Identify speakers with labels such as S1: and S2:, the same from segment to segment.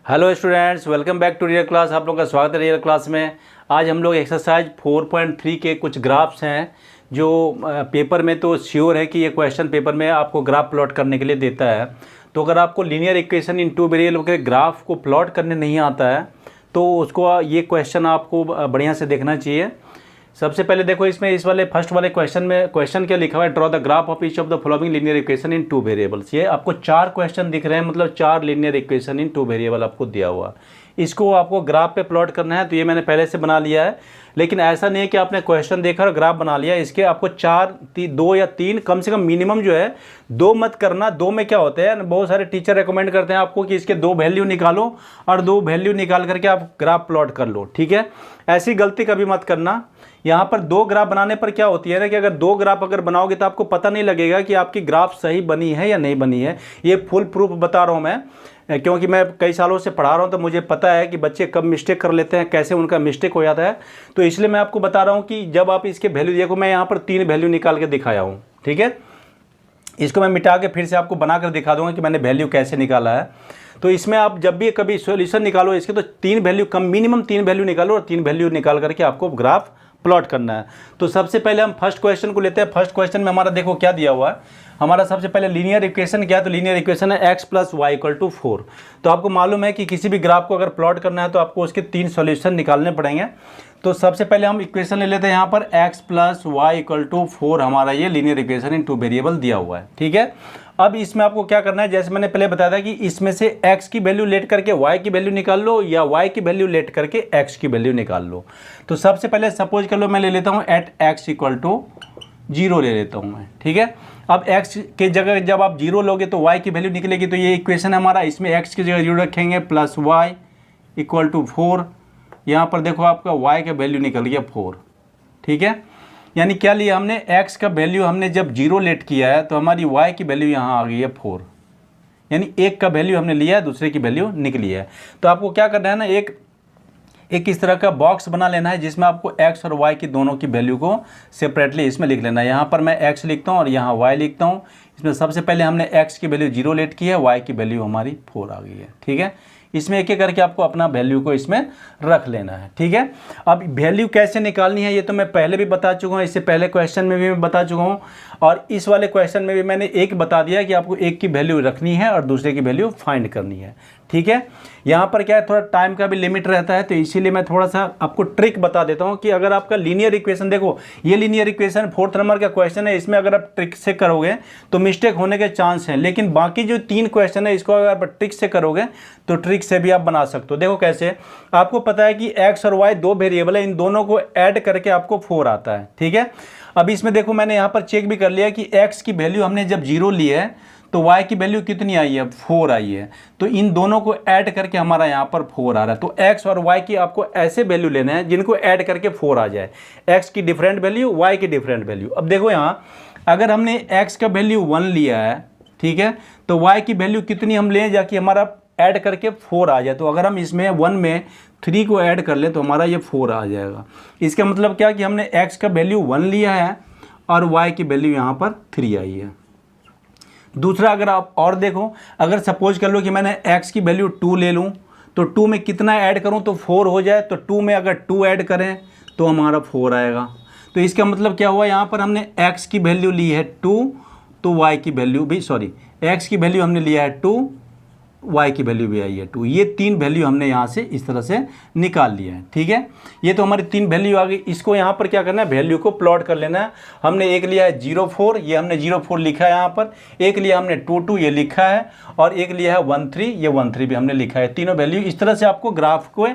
S1: Hello students, welcome back to real class. आप लोगों का स्वागत है रियल क्लास में। आज हम लोग एक्सरसाइज 4.3 के कुछ ग्राफ्स हैं जो पेपर में तो श्योर है कि ये क्वेश्चन पेपर में आपको ग्राफ प्लॉट करने के लिए देता है। तो अगर आपको linear equation in two variable के ग्राफ को प्लॉट करने नहीं आता है तो उसको ये क्वेश्चन आपको बढ़िया से देखना चाहिए। सबसे पहले देखो, इसमें इस वाले फर्स्ट वाले क्वेश्चन में क्वेश्चन क्या लिखा हुआ है, draw the graph of each of the following linear equation in two variables. ये आपको 4 क्वेश्चन दिख रहे हैं, मतलब 4 linear equation in two variable आपको दिया हुआ। इसको आपको ग्राफ पे प्लॉट करना है, तो ये मैंने पहले से बना लिया है। लेकिन ऐसा नहीं है कि आपने क्वेश्चन देखा और ग्राफ बना लिया। इसके आपको 2 या 3 कम से कम मिनिमम जो है 2 मत करना। 2 में क्या होता है, बहुत सारे टीचर रेकमेंड करते हैं आपको कि इसके 2 वैल्यू निकालो और 2 वैल्यू निकाल करके आप ग्राफ प्लॉट कर लो। ठीक है, ऐसी गलती कभी मत करना। यहाँ पर 2 ग्राफ बनाने पर क्या होती है ना कि अगर 2 ग्राफ अगर बनाओगे तो आपको पता नहीं लगेगा कि आपकी ग्राफ सही बनी है या नहीं बनी है। ये फुल प्रूफ बता रहा हूँ मैं, क्योंकि मैं कई सालों से पढ़ा रहा हूँ तो मुझे पता है कि बच्चे कब मिस्टेक कर लेते हैं, कैसे उनका मिस्टेक हो जाता है। तो इसलिए मैं आपको बता रहा हूँ कि जब आप इसके वैल्यू देखो, मैं यहाँ पर 3 वैल्यू निकाल के दिखाया हूँ। ठीक है, इसको मैं मिटा के फिर से आपको बना कर दिखा दूंगा कि मैंने वैल्यू कैसे निकाला है। तो इसमें आप जब भी कभी सॉल्यूशन निकालो इसके, तो 3 वैल्यू मिनिमम 3 वैल्यू निकालो और 3 वैल्यू निकाल करके आपको ग्राफ प्लॉट करना है। तो सबसे पहले हम फर्स्ट क्वेश्चन को लेते हैं। फर्स्ट क्वेश्चन में हमारा देखो क्या दिया हुआ है। हमारा सबसे पहले लीनियर इक्वेशन क्या है, तो लीनियर इक्वेशन है x + y = 4। तो आपको मालूम है कि किसी भी ग्राफ को अगर प्लॉट करना है तो आपको उसके 3 सॉल्यूशन निकालने पड़ेंगे। तो सबसे पहले हम इक्वेशन ले लेते हैं। यहाँ पर x + y = 4 हमारा ये linear equation in two variable दिया हुआ है। ठीक है, अब इसमें आपको क्या करना है, जैसे मैंने पहले बताया था कि इसमें से x की वैल्यू लेट करके y की वैल्यू निकाल लो या y की वैल्यू लेट करके x की वैल्यू निकाल लो। तो सबसे पहले सपोज कर लो मैं ले लेता हूँ @x = 0 ले लेता हूँ मैं। ठीक है, अब x के जगह जब आप 0 लोगे तो y की वैल्यू निकलेगी। तो ये इक्वेशन है हमारा, इसमें x की जगह 0 रखेंगे प्लस y = 4। यहाँ पर देखो आपका y का वैल्यू निकल गया 4। ठीक है, यानी क्या लिया हमने, x का वैल्यू हमने जब 0 लेट किया है तो हमारी y की वैल्यू यहाँ आ गई है 4। यानी एक का वैल्यू हमने लिया है, दूसरे की वैल्यू निकली है। तो आपको क्या करना है ना, एक इस तरह का बॉक्स बना लेना है जिसमें आपको x और y की दोनों की वैल्यू को सेपरेटली इसमें लिख लेना है। यहाँ पर मैं x लिखता हूँ और यहाँ y लिखता हूँ। इसमें सबसे पहले हमने x की वैल्यू 0 लेट की है, y की वैल्यू हमारी 4 आ गई है। ठीक है, इसमें एक एक करके आपको अपना वैल्यू को इसमें रख लेना है। ठीक है, अब वैल्यू कैसे निकालनी है ये तो मैं पहले भी बता चुका हूँ, इससे पहले क्वेश्चन में भी मैं बता चुका हूँ और इस वाले क्वेश्चन में भी मैंने एक बता दिया कि आपको एक की वैल्यू रखनी है और दूसरे की वैल्यू फाइंड करनी है। ठीक है, यहाँ पर क्या है, थोड़ा टाइम का भी लिमिट रहता है, तो इसीलिए मैं थोड़ा सा आपको ट्रिक बता देता हूँ कि अगर आपका लीनियर इक्वेशन, देखो ये लीनियर इक्वेशन 4th नंबर का क्वेश्चन है, इसमें अगर आप ट्रिक से करोगे तो मिस्टेक होने के चांस हैं। लेकिन बाकी जो 3 क्वेश्चन है इसको अगर आप ट्रिक से करोगे तो ट्रिक से भी आप बना सकते हो। देखो कैसे, आपको पता है कि x और y 2 वेरिएबल है, इन दोनों को ऐड करके आपको 4 आता है। ठीक है, अब इसमें देखो मैंने यहाँ पर चेक भी कर लिया कि x की वैल्यू हमने जब 0 ली है तो y की वैल्यू कितनी आई है, 4 आई है। तो इन दोनों को ऐड करके हमारा यहाँ पर 4 आ रहा है। तो x और y की आपको ऐसे वैल्यू लेने हैं जिनको ऐड करके 4 आ जाए, x की डिफरेंट वैल्यू, y की डिफरेंट वैल्यू। अब देखो यहाँ अगर हमने x का वैल्यू 1 लिया है, ठीक है, तो y की वैल्यू कितनी हम लें जाकि हमारा ऐड करके 4 आ जाए। तो अगर हम इसमें 1 में 3 को ऐड कर लें तो हमारा ये 4 आ जाएगा। इसका मतलब क्या कि हमने x का वैल्यू 1 लिया है और y की वैल्यू यहाँ पर 3 आई है। दूसरा अगर आप और देखो, अगर सपोज कर लो कि मैंने x की वैल्यू 2 ले लूँ तो 2 में कितना ऐड करूँ तो 4 हो जाए। तो 2 में अगर 2 ऐड करें तो हमारा 4 आएगा। तो इसका मतलब क्या हुआ, यहाँ पर हमने x की वैल्यू ली है 2 तो y की वैल्यू भी, सॉरी x की वैल्यू हमने लिया है 2, y की वैल्यू भी आई है 2। ये 3 वैल्यू हमने यहाँ से इस तरह से निकाल लिया है। ठीक है, ये तो हमारी 3 वैल्यू आ गई। इसको यहाँ पर क्या करना है, वैल्यू को प्लॉट कर लेना है। हमने एक लिया है 0,4, ये हमने 0,4 लिखा है यहाँ पर। एक लिया हमने 2,2 ये लिखा है और एक लिया है 1,3, ये 1,3 भी हमने लिखा है। तीनों वैल्यू इस तरह से आपको ग्राफ को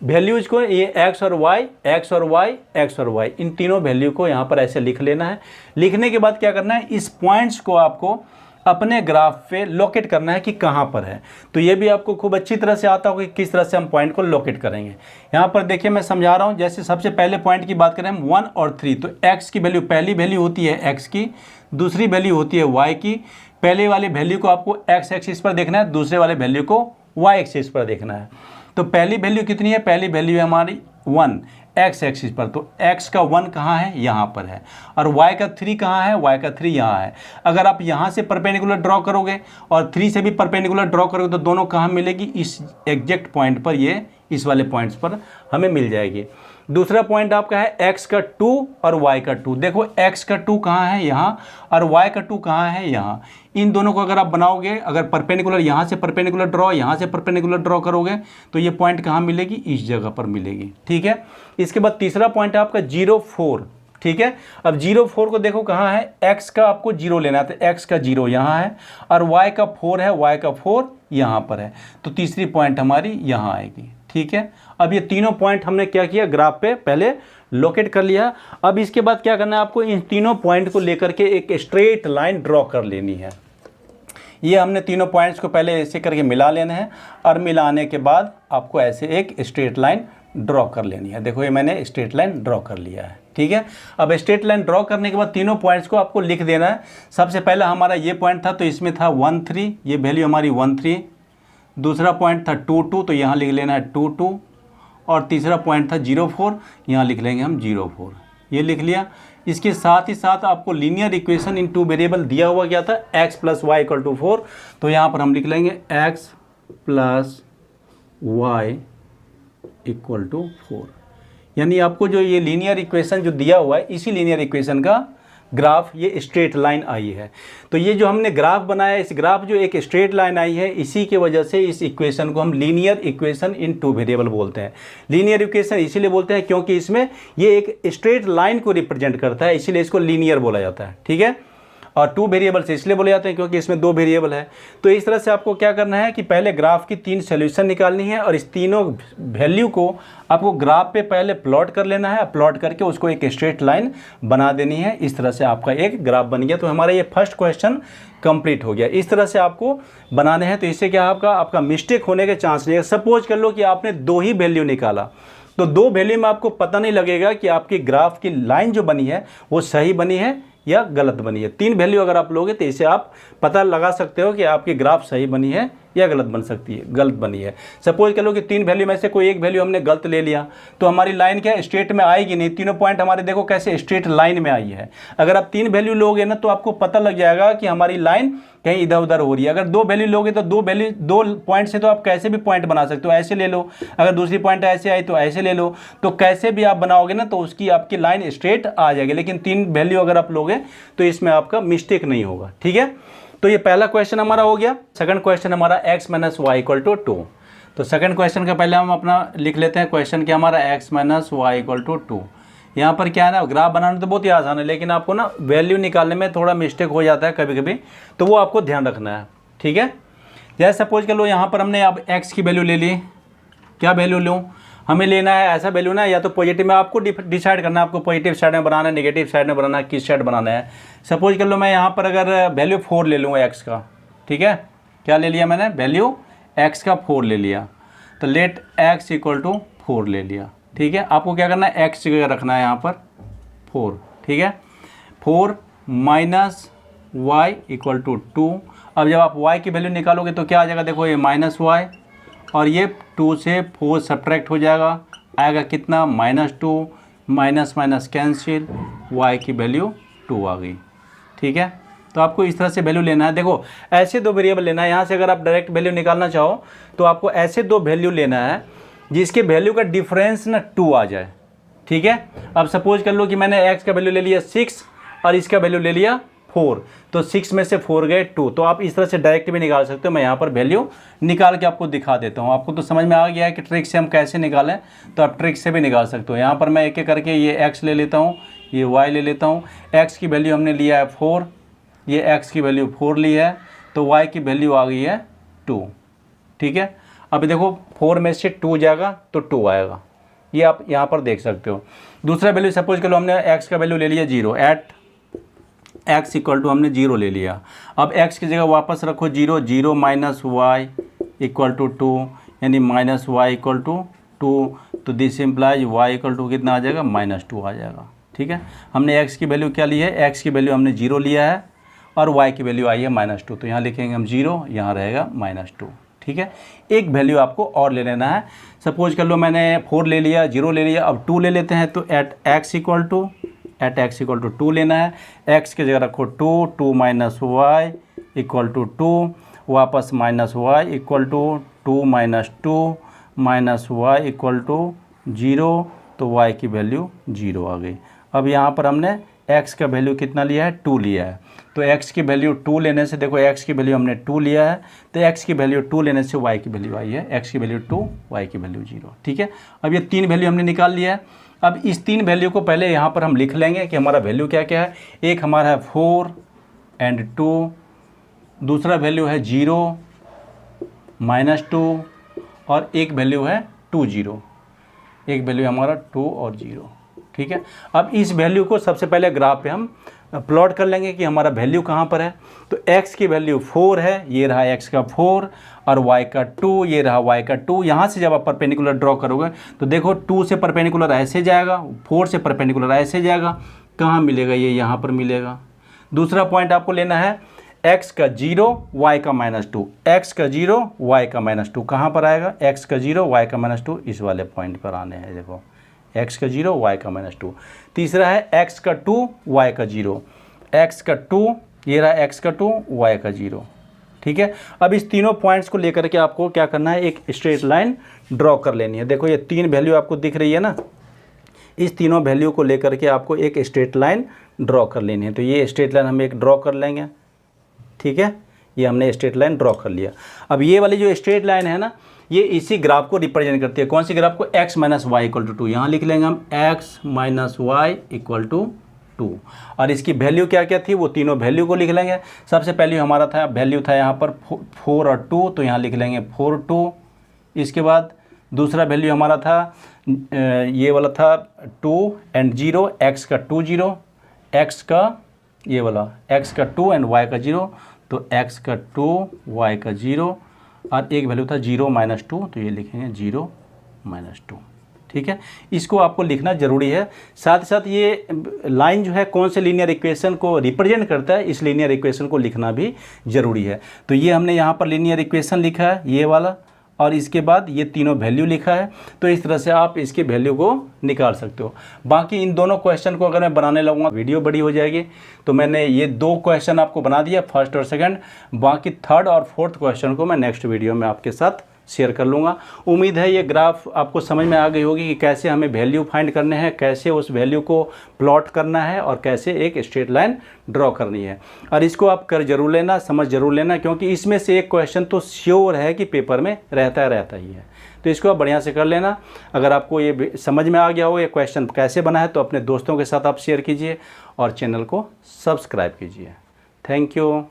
S1: वैल्यूज को, ये x और y, x और y, x और y, इन तीनों वैल्यू को यहाँ पर ऐसे लिख लेना है। लिखने के बाद क्या करना है, इस पॉइंट्स को आपको अपने ग्राफ पे लोकेट करना है कि कहाँ पर है। तो ये भी आपको खूब अच्छी तरह से आता होगा कि किस तरह से हम पॉइंट को लोकेट करेंगे। यहाँ पर देखिए मैं समझा रहा हूँ। जैसे सबसे पहले पॉइंट की बात करें हम 1 और 3, तो x की वैल्यू, पहली वैल्यू होती है x की, दूसरी वैल्यू होती है y की। पहले वाले वैल्यू को आपको x एक्सिस पर देखना है, दूसरे वाले वैल्यू को y एक्सिस पर देखना है। तो पहली वैल्यू कितनी है, पहली वैल्यू है हमारी 1, एक्स एक्सिस पर, तो एक्स का 1 कहाँ है, यहाँ पर है, और वाई का 3 कहाँ है, वाई का 3 यहाँ है। अगर आप यहाँ से परपेंडिकुलर ड्रॉ करोगे और 3 से भी परपेंडिकुलर ड्रॉ करोगे तो दोनों कहाँ मिलेगी, इस एग्जैक्ट पॉइंट पर, ये इस वाले पॉइंट्स पर हमें मिल जाएगी। दूसरा पॉइंट आपका है x का 2 और y का 2। देखो x का 2 कहाँ है, यहाँ, और y का 2 कहाँ है, यहाँ। इन दोनों को अगर आप बनाओगे, अगर परपेंडिकुलर यहाँ से परपेंडिकुलर ड्रॉ, यहाँ से परपेंडिकुलर ड्रॉ करोगे तो ये पॉइंट कहाँ मिलेगी, इस जगह पर मिलेगी। ठीक है। इसके बाद तीसरा पॉइंट है आपका 0, 4। ठीक है। अब 0, 4 को देखो कहाँ है, x का आपको 0 लेना है, तो x का 0 यहाँ है, और y का 4 है, y का 4 यहाँ पर है, तो तीसरी पॉइंट हमारी यहाँ आएगी। ठीक है। अब ये तीनों पॉइंट हमने क्या किया, ग्राफ पे पहले लोकेट कर लिया। अब इसके बाद क्या करना है आपको, इन तीनों पॉइंट को लेकर के एक स्ट्रेट लाइन ड्रॉ कर लेनी है। ये हमने तीनों पॉइंट्स को पहले ऐसे करके मिला लेना है, और मिलाने के बाद आपको ऐसे एक स्ट्रेट लाइन ड्रॉ कर लेनी है। देखो ये मैंने स्ट्रेट लाइन ड्रॉ कर लिया है। ठीक है। अब स्ट्रेट लाइन ड्रॉ करने के बाद तीनों पॉइंट्स को आपको लिख देना है। सबसे पहले हमारा ये पॉइंट था, तो इसमें था 1, 3, ये वैल्यू हमारी 1, 3। दूसरा पॉइंट था 2, 2, तो यहाँ लिख लेना है 2, 2, और तीसरा पॉइंट था 0, 4, यहाँ लिख लेंगे हम 0, 4। ये लिख लिया। इसके साथ ही साथ आपको लीनियर इक्वेशन इन 2 वेरिएबल दिया हुआ गया था, x + y = 4, तो यहाँ पर हम लिख लेंगे x + y = 4। यानी आपको जो ये लीनियर इक्वेशन जो दिया हुआ है, इसी लीनियर इक्वेशन का ग्राफ, ये स्ट्रेट लाइन आई है। तो ये जो हमने ग्राफ बनाया, इस ग्राफ जो एक स्ट्रेट लाइन आई है, इसी की वजह से इस इक्वेशन को हम लीनियर इक्वेशन इन 2 वेरिएबल बोलते हैं। लीनियर इक्वेशन इसीलिए बोलते हैं क्योंकि इसमें ये एक स्ट्रेट लाइन को रिप्रेजेंट करता है, इसीलिए इसको लीनियर बोला जाता है। ठीक है। और 2 वेरिएबल से इसलिए बोले जाते हैं क्योंकि इसमें 2 वेरिएबल है। तो इस तरह से आपको क्या करना है कि पहले ग्राफ की 3 सॉल्यूशन निकालनी है, और इस तीनों वैल्यू को आपको ग्राफ पे पहले प्लॉट कर लेना है। प्लॉट करके उसको एक स्ट्रेट लाइन बना देनी है। इस तरह से आपका एक ग्राफ बन गया। तो हमारा ये फर्स्ट क्वेश्चन कंप्लीट हो गया। इस तरह से आपको बनाने हैं, तो इससे क्या आपका मिस्टेक होने के चांस नहीं है। सपोज कर लो कि आपने 2 ही वैल्यू निकाला, तो 2 वैल्यू में आपको पता नहीं लगेगा कि आपकी ग्राफ की लाइन जो बनी है वो सही बनी है या गलत बनी है। 3 वैल्यू अगर आप लोगे तो इससे आप पता लगा सकते हो कि आपकी ग्राफ सही बनी है या गलत बनी है। सपोज कर लो कि 3 वैल्यू में से कोई एक वैल्यू हमने गलत ले लिया, तो हमारी लाइन क्या है, स्ट्रेट में आएगी नहीं। तीनों पॉइंट हमारे देखो कैसे स्ट्रेट लाइन में आई है। अगर आप 3 वैल्यू लोगे ना, तो आपको पता लग जाएगा कि हमारी लाइन कहीं इधर उधर हो रही है। अगर 2 वैल्यू लोगे तो 2 पॉइंट से तो आप कैसे भी पॉइंट बना सकते हो, ऐसे ले लो। अगर दूसरी पॉइंट ऐसे आई तो ऐसे ले लो। तो कैसे भी आप बनाओगे ना, तो उसकी आपकी लाइन स्ट्रेट आ जाएगी। लेकिन 3 वैल्यू अगर आप लोगे तो इसमें आपका मिस्टेक नहीं होगा। ठीक है। तो ये पहला क्वेश्चन हमारा हो गया। सेकंड क्वेश्चन हमारा x - y = 2। तो सेकंड क्वेश्चन का पहले हम अपना लिख लेते हैं। क्वेश्चन क्या हमारा x - y = 2। यहाँ पर क्या है ना, ग्राफ बनाना तो बहुत ही आसान है, लेकिन आपको ना वैल्यू निकालने में थोड़ा मिस्टेक हो जाता है कभी कभी, तो वो आपको ध्यान रखना है। ठीक है। जैसे सपोज कर लो यहाँ पर हमने अब x की वैल्यू ले ली। क्या वैल्यू लूँ, हमें लेना है ऐसा वैल्यू ना, या तो पॉजिटिव में आपको डिसाइड करना है, आपको पॉजिटिव साइड में बनाना है, नेगेटिव साइड में बनाना है, किस साइड बनाना है। सपोज कर लो मैं यहाँ पर अगर वैल्यू 4 ले लूँगा x का। ठीक है। क्या ले लिया मैंने, वैल्यू x का 4 ले लिया, तो लेट x = 4 ले लिया। ठीक है। आपको क्या करना है, x जगह रखना है यहाँ पर 4। ठीक है। 4 - y = 2। अब जब आप y की वैल्यू निकालोगे तो क्या आ जाएगा, देखो ये -y, और ये 2 से 4 सब्ट्रैक्ट हो जाएगा, आएगा कितना, -2, माइनस माइनस कैंसिल, y की वैल्यू 2 आ गई। ठीक है। तो आपको इस तरह से वैल्यू लेना है। देखो ऐसे 2 वेरिएबल लेना है। यहाँ से अगर आप डायरेक्ट वैल्यू निकालना चाहो तो आपको ऐसे 2 वैल्यू लेना है जिसके वैल्यू का डिफरेंस ना 2 आ जाए। ठीक है। अब सपोज कर लो कि मैंने x का वैल्यू ले लिया 6 और इसका वैल्यू ले लिया 4, तो 6 में से 4 गए 2। तो आप इस तरह से डायरेक्ट भी निकाल सकते हो। मैं यहाँ पर वैल्यू निकाल के आपको दिखा देता हूँ। आपको तो समझ में आ गया है कि ट्रिक से हम कैसे निकालें, तो आप ट्रिक से भी निकाल सकते हो। यहाँ पर मैं एक एक करके ये x ले लेता हूँ, ये y ले लेता हूँ। x की वैल्यू हमने लिया है 4, ये x की वैल्यू 4 ली है, तो y की वैल्यू आ गई है 2। ठीक है। अब देखो 4 में से 2 जाएगा तो 2 आएगा, ये आप यहाँ पर देख सकते हो। दूसरा वैल्यू सपोज कर लो हमने x का वैल्यू ले लिया 0, एट x = हमने 0 ले लिया। अब x की जगह वापस रखो 0, 0 - y = 2, यानी -y = 2, तो दिस इम्प्लाइज y = कितना आ जाएगा, -2 आ जाएगा। ठीक है। हमने x की वैल्यू क्या ली है, x की वैल्यू हमने 0 लिया है और y की वैल्यू आई है -2, तो यहाँ लिखेंगे हम 0, यहाँ रहेगा -2। ठीक है। एक वैल्यू आपको और ले लेना है। सपोज कर लो मैंने 4 ले लिया, 0 ले लिया, अब 2 ले लेते हैं। तो एट एक्स इक्वल टू 2 लेना है। एक्स की जगह रखो 2 माइनस वाई इक्वल टू 2, वापस minus y equal to 2 minus 2 minus y equal to 0, तो y की वैल्यू 0 आ गई। अब यहाँ पर हमने x का वैल्यू कितना लिया है, 2 लिया है। तो x की वैल्यू 2 लेने से, देखो x की वैल्यू हमने 2 लिया है, तो x की वैल्यू 2 लेने से y की वैल्यू आई है, x की वैल्यू 2, y की वैल्यू 0, ठीक है। अब ये 3 वैल्यू हमने निकाल लिया है। अब इस 3 वैल्यू को पहले यहाँ पर हम लिख लेंगे कि हमारा वैल्यू क्या क्या है। एक हमारा है 4 एंड 2, दूसरा वैल्यू है 0 माइनस 2, और एक वैल्यू है 2 0, एक वैल्यू हमारा 2 और 0, ठीक है। अब इस वैल्यू को सबसे पहले ग्राफ पे हम प्लॉट कर लेंगे कि हमारा वैल्यू कहाँ पर है। तो x की वैल्यू 4 है, ये रहा x का 4, और y का 2, ये रहा y का 2। यहाँ से जब आप परपेंडिकुलर ड्रॉ करोगे तो देखो 2 से परपेंडिकुलर ऐसे जाएगा, 4 से परपेंडिकुलर ऐसे जाएगा, कहाँ मिलेगा, ये यहाँ पर मिलेगा। दूसरा पॉइंट आपको लेना है x का 0 y का -2, x का 0 y का -2 कहाँ पर आएगा, x का 0 y का -2 इस वाले पॉइंट पर आने हैं। देखो x का 0 y का -2। तीसरा है x का 2 y का 0, x का 2, ये रहा x का 2 y का 0, ठीक है। अब इस तीनों पॉइंट्स को लेकर के आपको क्या करना है, एक स्ट्रेट लाइन ड्रॉ कर लेनी है। देखो ये 3 वैल्यू आपको दिख रही है ना, इस तीनों वैल्यू को लेकर के आपको एक स्ट्रेट लाइन ड्रॉ कर लेनी है। तो ये स्ट्रेट लाइन हम एक ड्रॉ कर लेंगे, ठीक है। ये हमने स्ट्रेट लाइन ड्रॉ कर लिया। अब ये वाली जो स्ट्रेट लाइन है ना, ये इसी ग्राफ को रिप्रेजेंट करती है। कौन सी ग्राफ को, x minus y equal to 2। यहाँ लिख लेंगे हम x minus y equal to 2, और इसकी वैल्यू क्या क्या थी वो तीनों वैल्यू को लिख लेंगे। सबसे पहले हमारा था वैल्यू था यहाँ पर 4 और 2, तो यहाँ लिख लेंगे 4 2। इसके बाद दूसरा वैल्यू हमारा था ये वाला था 2 एंड 0, x का 2 0, x का ये वाला x का 2 एंड y का 0, तो x का 2 y का 0, और एक वैल्यू था 0 माइनस 2, तो ये लिखेंगे 0 माइनस 2, ठीक है। इसको आपको लिखना जरूरी है। साथ ही साथ ये लाइन जो है कौन से लीनियर इक्वेशन को रिप्रेजेंट करता है, इस लीनियर इक्वेशन को लिखना भी जरूरी है। तो ये हमने यहाँ पर लीनियर इक्वेशन लिखा है, ये वाला, और इसके बाद ये तीनों वैल्यू लिखा है। तो इस तरह से आप इसके वैल्यू को निकाल सकते हो। बाकी इन दोनों क्वेश्चन को अगर मैं बनाने लगूंगा वीडियो बड़ी हो जाएगी, तो मैंने ये 2 क्वेश्चन आपको बना दिया, फर्स्ट और सेकंड। बाकी थर्ड और फोर्थ क्वेश्चन को मैं नेक्स्ट वीडियो में आपके साथ शेयर कर लूँगा। उम्मीद है ये ग्राफ आपको समझ में आ गई होगी कि कैसे हमें वैल्यू फाइंड करने हैं, कैसे उस वैल्यू को प्लॉट करना है, और कैसे एक स्ट्रेट लाइन ड्रॉ करनी है। और इसको आप कर जरूर लेना, समझ जरूर लेना, क्योंकि इसमें से एक क्वेश्चन तो श्योर है कि पेपर में रहता ही है। तो इसको आप बढ़िया से कर लेना। अगर आपको ये समझ में आ गया हो ये क्वेश्चन कैसे बना है, तो अपने दोस्तों के साथ आप शेयर कीजिए और चैनल को सब्सक्राइब कीजिए। Thank you.